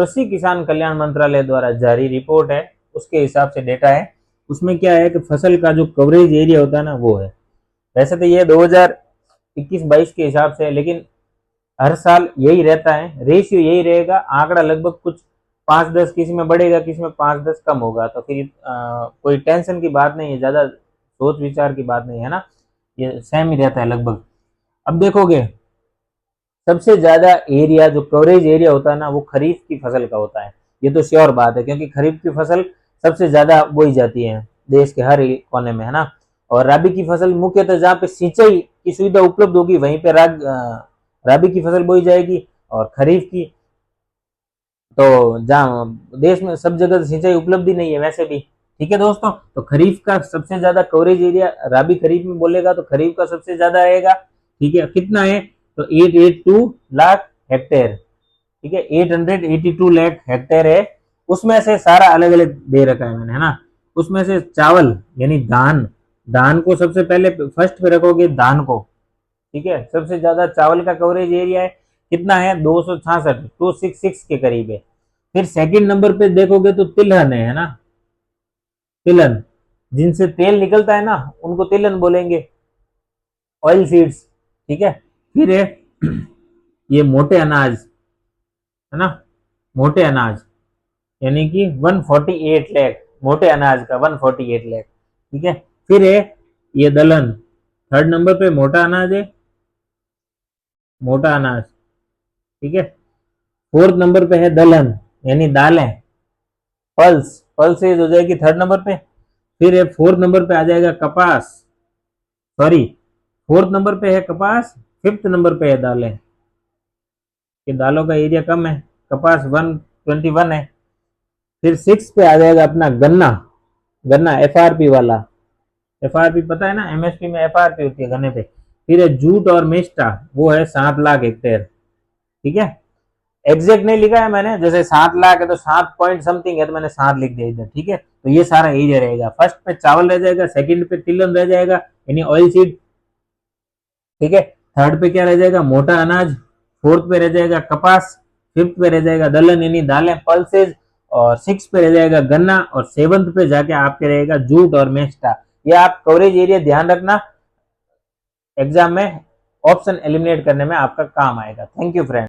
कृषि किसान कल्याण मंत्रालय द्वारा जारी रिपोर्ट है, उसके हिसाब से डेटा है। उसमें क्या है कि फसल का जो कवरेज एरिया होता है ना वो है, वैसे तो ये 2021-22 के हिसाब से है, लेकिन हर साल यही रहता है, रेशियो यही रहेगा। आंकड़ा लगभग कुछ 5-10 किसी में बढ़ेगा, किसी में 5-10 कम होगा, तो फिर कोई टेंशन की बात नहीं है, ज्यादा सोच विचार की बात नहीं है ना, ये सेम ही रहता है लगभग। अब देखोगे सबसे ज्यादा एरिया जो कवरेज एरिया होता है ना वो खरीफ की फसल का होता है, ये तो श्योर बात है, क्योंकि खरीफ की फसल सबसे ज्यादा बोई जाती है देश के हर कोने में, है ना। और राबी की फसल मुख्यतः जहाँ पे सिंचाई की सुविधा उपलब्ध होगी वहीं पे राबी की फसल बोई जाएगी। और खरीफ की तो जहाँ देश में सब जगह सिंचाई उपलब्ध ही नहीं है वैसे भी, ठीक है दोस्तों। तो खरीफ का सबसे ज्यादा कवरेज एरिया राबी खरीफ में बोलेगा तो खरीफ का सबसे ज्यादा रहेगा, ठीक है। कितना है तो 882 लाख हेक्टेयर, ठीक है, 882 लाख हेक्टेयर है। उसमें से सारा अलग अलग दे रखा है मैंने, है ना। उसमें से चावल यानी धान, धान को सबसे पहले फर्स्ट पे रखोगे, धान को, ठीक है। सबसे ज्यादा चावल का कवरेज एरिया है, कितना है 266, 266 के करीब है। फिर सेकंड नंबर पे देखोगे तो तिलहन है ना, तिलहन जिनसे तेल निकलता है ना उनको तिलहन बोलेंगे, ऑयल सीड्स, ठीक है। फिर है ये मोटे अनाज, है ना, मोटे अनाज यानी कि 148 लाख, मोटे अनाज का 148 लाख, ठीक है। फिर है ये दलहन, थर्ड नंबर पे मोटा अनाज है, मोटा अनाज, ठीक है। फोर्थ नंबर पे है दलहन यानी दालें, पल्स, पल्सेज हो जाएगी थर्ड नंबर पे। फिर है फोर्थ नंबर पे आ जाएगा कपास, सॉरी, फोर्थ नंबर पे है कपास, फिफ्थ नंबर पे है दालें, कि दालों का एरिया कम है, कपास 121 है। फिर सिक्स पे आ जाएगा अपना गन्ना, गन्ना एफआरपी वाला, एफआरपी पता है ना, एमएसपी में एफआरपी होती है गन्ने पे। फिर है जूट और मेस्टा, वो है 7 लाख हेक्टेयर, ठीक है। एग्जैक्ट नहीं लिखा है मैंने, जैसे 7 लाख है तो 7 पॉइंट समथिंग है तो मैंने 7 लिख दिया इधर, ठीक है। तो ये सारा एरिया रहेगा। फर्स्ट पे चावल रह जाएगा, सेकंड पे तिलहन रह जाएगा यानी ऑयल सीड, ठीक है। थर्ड पे क्या रह जाएगा, मोटा अनाज। फोर्थ पे रह जाएगा कपास। फिफ्थ पे रह जाएगा दलहन यानी दालें, पल्सेज। और सिक्स पे रह जाएगा गन्ना। और सेवंथ पे जाके आपके रहेगा जूट और मेस्टा। ये आप कवरेज एरिया ध्यान रखना, एग्जाम में ऑप्शन एलिमिनेट करने में आपका काम आएगा। Thank you friend.